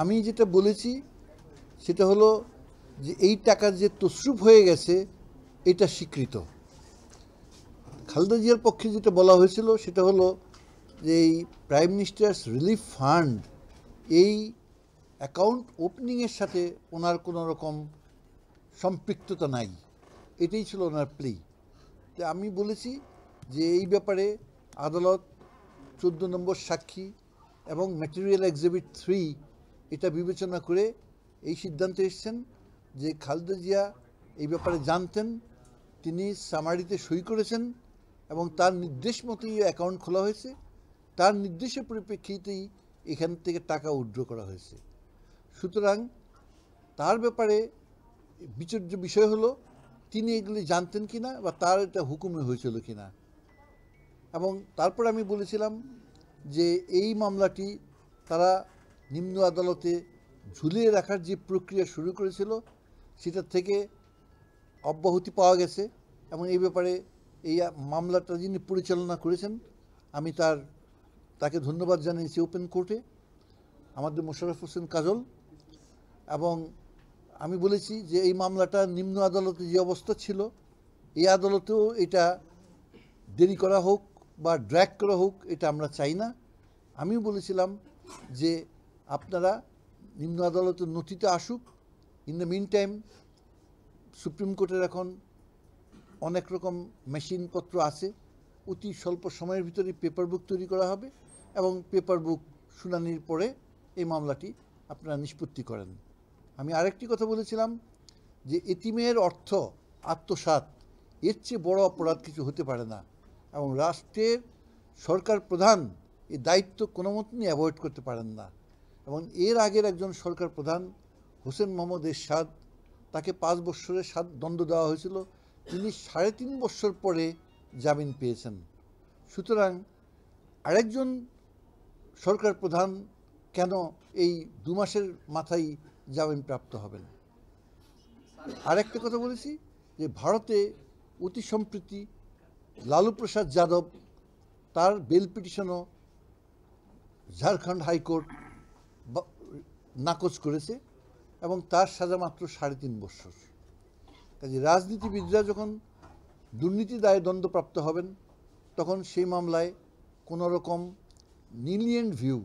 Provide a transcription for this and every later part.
আমি যেটা বলেছি সেটা হলো যে এই টাকা যে তসরুপ হয়ে গেছে এটা স্বীকৃত। খালেদা জিয়ার পক্ষে যেটা বলা হয়েছিল সেটা হলো যে এই প্রাইম মিনিস্টার্স রিলিফ ফান্ড এই অ্যাকাউন্ট ওপেনিংয়ের সাথে ওনার কোনো রকম সম্পৃক্ততা নাই, এটাই ছিল ওনার প্লে। তো আমি বলেছি যে এই ব্যাপারে আদালত 14 নম্বর সাক্ষী এবং ম্যাটেরিয়াল এক্সিবিট 3 এটা বিবেচনা করে এই সিদ্ধান্তে এসেছেন যে খালেদা জিয়া এই ব্যাপারে জানতেন, তিনি সামারিতে সই করেছেন এবং তার নির্দেশ মতোই অ্যাকাউন্ট খোলা হয়েছে, তার নির্দেশের পরিপ্রেক্ষিতেই এখান থেকে টাকা উইথড্র করা হয়েছে। সুতরাং তার ব্যাপারে বিচার্য বিষয় হলো তিনি এগুলি জানতেন কিনা বা তার এটা হুকুমে হয়েছিল কিনা। এবং তারপর আমি বলেছিলাম যে এই মামলাটি তারা নিম্ন আদালতে ঝুলিয়ে রাখার যে প্রক্রিয়া শুরু করেছিল সেটা থেকে অব্যাহতি পাওয়া গেছে এবং এই ব্যাপারে এই মামলাটা যিনি পরিচালনা করেছেন আমি তাকে ধন্যবাদ জানিয়েছি ওপেন কোর্টে, আমাদের মোশাররফ হোসেন কাজল। এবং আমি বলেছি যে এই মামলাটা নিম্ন আদালতে যে অবস্থা ছিল এই আদালতেও এটা দেরি করা হোক বা ড্র্যাগ করা হোক এটা আমরা চাই না। আমিও বলেছিলাম যে আপনারা নিম্ন আদালতের নথিতে আসুক, in the meantime supreme কোর্টের এখন অনেক রকম মেশিনপত্র আছে, অতি স্বল্প সময়ের ভিতরে পেপার বুক তৈরি করা হবে এবং পেপার বুক শুনানির পরে এই মামলাটি আপনারা নিষ্পত্তি করেন। আমি আরেকটি কথা বলেছিলাম যে এতিমের অর্থ আত্মসাৎ এর চেয়ে বড় অপরাধ কিছু হতে পারে না এবং রাষ্ট্রের সরকার প্রধান এই দায়িত্ব কোনো মতেই অ্যাভয়েড করতে পারেন না। এবং এর আগের একজন সরকার প্রধান হোসেন মোহাম্মদ এরশাদ, তাকে 5 বছরের দণ্ড দেওয়া হয়েছিল, তিনি 3.5 বছর পরে জামিন পেয়েছেন। সুতরাং আরেকজন সরকার প্রধান কেন এই 2 মাসের মাথায় জামিন প্রাপ্ত হবেন? আরেকটা কথা বলেছি যে ভারতে অতি সম্প্রতি লালু প্রসাদ যাদব তার বেল পিটিশনও ঝাড়খণ্ড হাইকোর্ট নাকচ করেছে এবং তার সাজা মাত্র 3.5 বছর। কাজে রাজনীতিবিদরা যখন দুর্নীতি দায়ে দণ্ডপ্রাপ্ত হবেন তখন সেই মামলায় কোনো রকম নিলিয়েন্ট ভিউ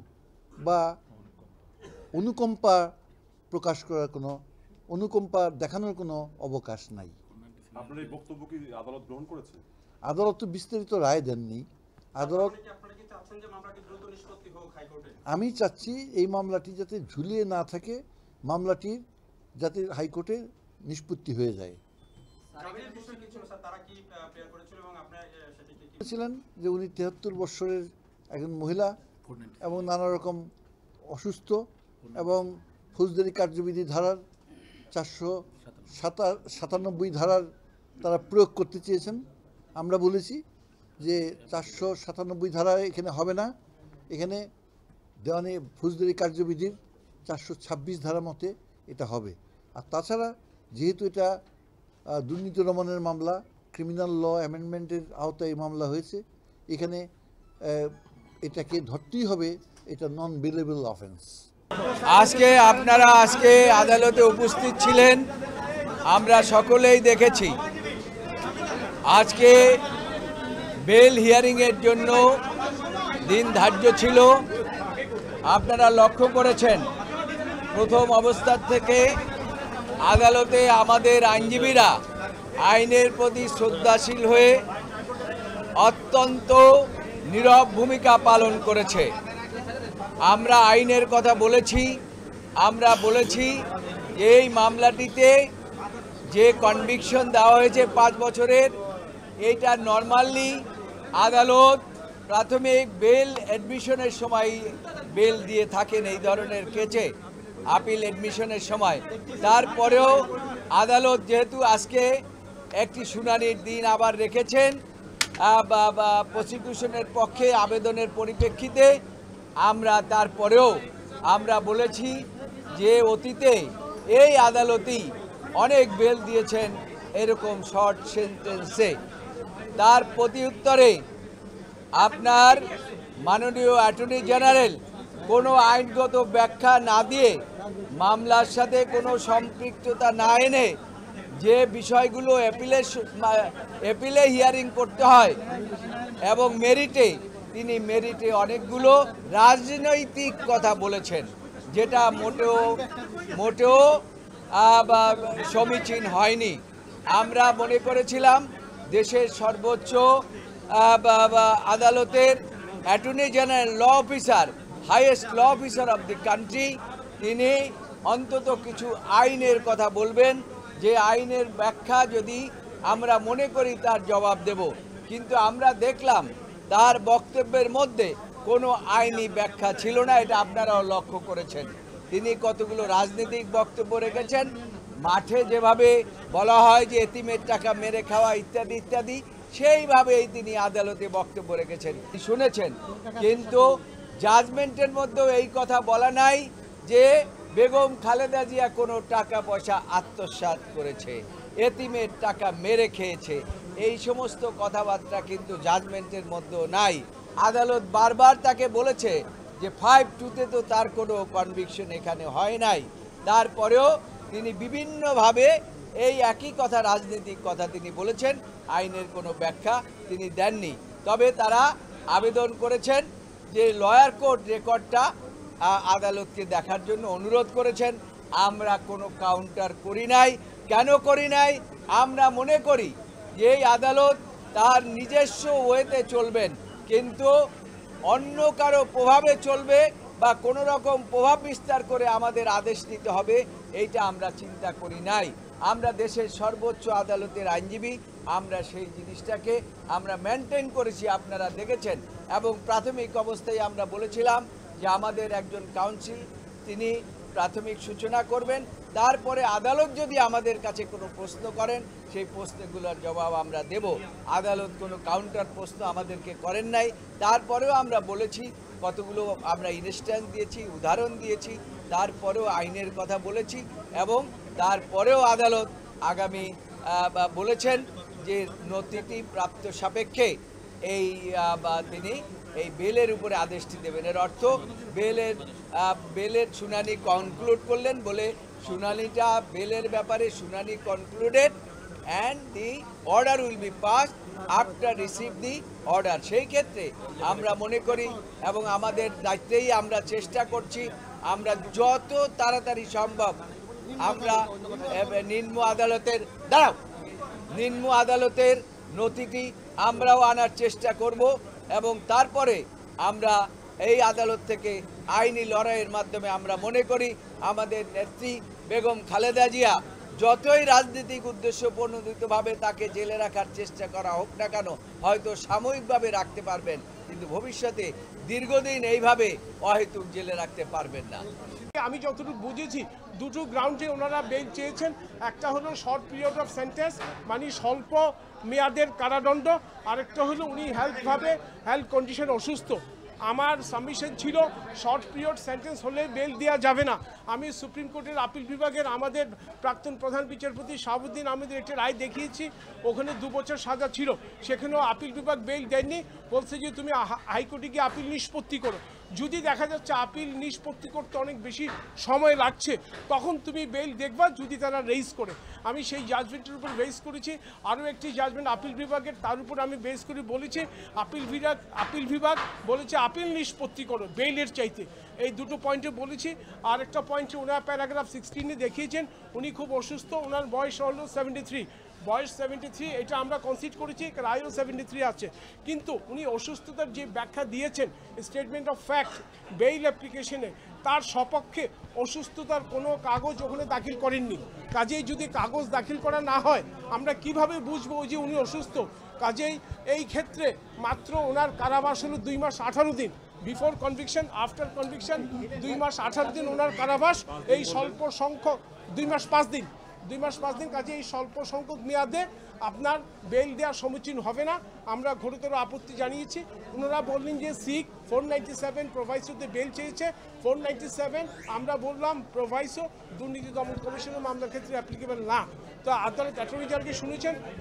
বা অনুকম্পা প্রকাশ করার অনুকম্পা দেখানোর কোনো অবকাশ নাই। আপনার এই বক্তব্য কি আদালত গ্রহণ করেছে? আদালত তো বিস্তারিত রায় দেননি। আদালত আমি চাচ্ছি এই মামলাটি যাতে ঝুলিয়ে না থাকে, মামলাটির যাতে হাইকোর্টে নিষ্পত্তি হয়ে যায়। ছিলেন যে উনি 73 বছরের একজন মহিলা এবং নানা রকম অসুস্থ এবং ফৌজদারি কার্যবিধি ধারার 497 ধারার তারা প্রয়োগ করতে চেয়েছেন। আমরা বলেছি যে 497 ধারা এখানে হবে না, এখানে দেওয়ানি ফৌজদারি কার্যবিধির 426 ধারা মতে এটা হবে। আর তাছাড়া যেহেতু এটা দুর্নীতি দমনের মামলা, ক্রিমিনাল ল অ্যামেন্ডমেন্টের আওতায় এই মামলা হয়েছে, এখানে এটাকে ধরতেই হবে এটা নন বেলেবল অফেন্স। আপনারা আদালতে উপস্থিত ছিলেন, আমরা সকলেই দেখেছি। আজকে বেল হিয়ারিংয়ের জন্য দিন ধার্য ছিল। আপনারা লক্ষ্য করেছেন প্রথম অবস্থার থেকে আদালতে আমাদের আইনজীবীরা আইনের প্রতি শ্রদ্ধাশীল হয়ে অত্যন্ত নীরব ভূমিকা পালন করেছে। আমরা আইনের কথা বলেছি, আমরা বলেছি যে এই মামলাটিতে যে কনভিকশন দেওয়া হয়েছে 5 বছরের, এইটা নর্মালি আদালত প্রাথমিক বেল অ্যাডমিশনের সময় বেল দিয়ে থাকেন এই ধরনের কেসে, আপিল অ্যাডমিশনের সময়। তারপরেও আদালত যেহেতু আজকে একটি শুনানির দিন আবার রেখেছেন প্রসিকিউশনের পক্ষে আবেদনের পরিপ্রেক্ষিতে, তারপরেও আমরা বলেছি যে অতীতে এই আদালতই অনেক বেল দিয়েছেন এরকম শর্ট সেন্টেন্সে। তার প্রতি উত্তরে আপনার মাননীয় অ্যাটর্নি জেনারেল কোনো আইনগত ব্যাখ্যা না দিয়ে, মামলার সাথে কোনো সম্পৃক্ততা না এনে যে বিষয়গুলো অ্যাপিলে হিয়ারিং করতে হয় এবং তিনি মেরিটে অনেকগুলো রাজনৈতিক কথা বলেছেন, যেটা মোটেও সমীচীন হয়নি। আমরা মনে করেছিলাম দেশের সর্বোচ্চ আদালতের attorney general law officer, highest law officer of the country, তিনি অন্তত কিছু আইনের কথা বলবেন, যে আইনের ব্যাখ্যা যদি আমরা মনে করি তার জবাব দেব। কিন্তু আমরা দেখলাম তার বক্তব্যের মধ্যে কোনো আইনি ব্যাখ্যা ছিল না, এটা আপনারাও লক্ষ্য করেছেন। তিনি কতগুলো রাজনৈতিক বক্তব্য রেখেছেন, মাঠে যেভাবে বলা হয় যে এতিমের টাকা মেরে খাওয়া ইত্যাদি ইত্যাদি, সেইভাবেই তিনি আদালতে বক্তব্য রেখেছেন, শুনেছেন। কিন্তু জাজমেন্টের মধ্যেও এই কথা বলা নাই যে বেগম খালেদা জিয়া কোনো টাকা পয়সা আত্মসাৎ করেছে, এতিমের টাকা মেরে খেয়েছে, এই সমস্ত কথাবার্তা কিন্তু জাজমেন্টের মধ্যেও নাই। আদালত বারবার তাকে বলেছে যে 5-2-তে তো তার কোনো কনভিকশন এখানে হয় নাই, তারপরেও তিনি বিভিন্নভাবে এই একই কথা, রাজনৈতিক কথা তিনি বলেছেন, আইনের কোনো ব্যাখ্যা তিনি দেননি। তবে তারা আবেদন করেছেন যে লয়ার কোর্ট রেকর্ডটা আদালতকে দেখার জন্য অনুরোধ করেছেন। আমরা কোনো কাউন্টার করি নাই। কেন করি নাই? আমরা মনে করি যে এই আদালত তার নিজস্ব ওয়েতে চলবেন, কিন্তু অন্য কারো প্রভাবে চলবে বা কোনো রকম প্রভাব বিস্তার করে আমাদের আদেশ নিতে হবে, এইটা আমরা চিন্তা করি নাই। আমরা দেশের সর্বোচ্চ আদালতের আইনজীবী, আমরা সেই জিনিসটাকে আমরা মেনটেন করেছি, আপনারা দেখেছেন। এবং প্রাথমিক অবস্থায় আমরা বলেছিলাম যে আমাদের একজন কাউন্সিল তিনি প্রাথমিক সূচনা করবেন, তারপরে আদালত যদি আমাদের কাছে কোনো প্রশ্ন করেন সেই প্রশ্নগুলোর জবাব আমরা দেব। আদালত কোনো কাউন্টার প্রশ্ন আমাদেরকে করেন নাই। তারপরেও আমরা বলেছি, কতগুলো আমরা ইনস্ট্যান্স দিয়েছি, উদাহরণ দিয়েছি, তারপরেও আইনের কথা বলেছি। এবং তারপরেও আদালত আগামী বলেছেন যে নথিটি প্রাপ্ত সাপেক্ষে তিনি এই বেলের উপরে আদেশটি দেবেন। এর অর্থ বেলের শুনানি কনক্লুড করলেন বলে শুনানিটা বেলের ব্যাপারে শুনানি concluded and the order will be pass after receive the order. সেই ক্ষেত্রে আমরা মনে করি এবং আমাদের দায়িত্বেই আমরা চেষ্টা করছি, আমরা যত তাড়াতাড়ি সম্ভব আমরা নিম্ন আদালতের নথিটি আমরাও আনার চেষ্টা করব এবং তারপরে আমরা এই আদালত থেকে আইনি লড়াইয়ের মাধ্যমে আমরা মনে করি আমাদের নেত্রী বেগম খালেদা জিয়া যতই রাজনৈতিক উদ্দেশ্য প্রণোদিতভাবে তাকে জেলে রাখার চেষ্টা করা হোক না কেন, হয়তো সাময়িকভাবে রাখতে পারবেন, কিন্তু ভবিষ্যতে দীর্ঘদিন এইভাবে অহেতুক জেলে রাখতে পারবেন না। আমি যতটুকু বুঝেছি দুটো গ্রাউন্ডে ওনারা বেল চেয়েছেন। একটা হলো শর্ট পিরিয়ড অফ সেন্টেন্স, মানে স্বল্প মেয়াদের কারাদণ্ড, আরেকটা হলো উনি হেলথ কন্ডিশন অসুস্থ। আমার সাবমিশন ছিল শর্ট পিরিয়ড সেন্টেন্স হলে বেল দেওয়া যাবে না। আমি সুপ্রিম কোর্টের আপিল বিভাগের আমাদের প্রাক্তন প্রধান বিচারপতি শাহাবুদ্দিন আহমেদের একটি রায় দেখিয়েছি, ওখানে 2 বছর সাজা ছিল, সেখানেও আপিল বিভাগ বেল দেয়নি, বলছে যে তুমি হাইকোর্টে গিয়ে আপিল নিষ্পত্তি করো। যদি দেখা যাচ্ছে আপিল নিষ্পত্তি করতে অনেক বেশি সময় লাগছে, তখন তুমি বেল দেখবা যদি তারা রেইজ করে। আমি সেই জাজমেন্টের উপর বেস করেছি। আরও একটি জাজমেন্ট আপিল বিভাগের, তার উপর আমি বেস করে বলেছি আপিল বিভাগ বলেছে আপিল নিষ্পত্তি করো বেইলের চাইতে। এই দুটো পয়েন্টে বলেছি। আর একটা পয়েন্টে ওনার প্যারাগ্রাফ 16-এ দেখিয়েছেন উনি খুব অসুস্থ, ওনার বয়স হলো 73, বয়স 73, এটা আমরা কনসিড করেছি, রায়ও 73 আছে। কিন্তু উনি অসুস্থতার যে ব্যাখ্যা দিয়েছেন স্টেটমেন্ট অফ ফ্যাক্ট বেইল অ্যাপ্লিকেশনে, তার সপক্ষে অসুস্থতার কোনো কাগজ ওখানে দাখিল করেননি। কাজেই যদি কাগজ দাখিল করা না হয় আমরা কিভাবে বুঝবো যে উনি অসুস্থ? কাজেই এই ক্ষেত্রে মাত্র ওনার কারাবাস হলো 2 মাস 18 দিন। বিফোর কনভিকশন, আফটার কনভিকশন 2 মাস 18 দিন ওনার কারাবাস। এই স্বল্প সংখ্যক 2 মাস 5 দিন, কাজে এই স্বল্প সংখ্যক মেয়াদে আপনার বেল দেওয়া সমীচীন হবে না। আমরা ঘোরতর আপত্তি জানিয়েছি। ওনারা বললেন যে 497 প্রোভাইসোতে বেল চেয়েছে, 497 আমরা বললাম প্রোভাইসো দুর্নীতি দমন কমিশনের মামলার ক্ষেত্রে অ্যাপ্লিকেবল না। তো আদালত অ্যাটর্নি জেনারেলকে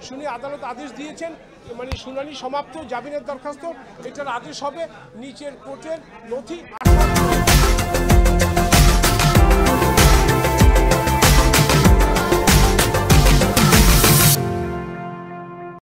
শুনে আদালত আদেশ দিয়েছেন, মানে শুনানি সমাপ্ত, জামিনের দরখাস্ত এটার আদেশ হবে নিচের কোর্টের নথি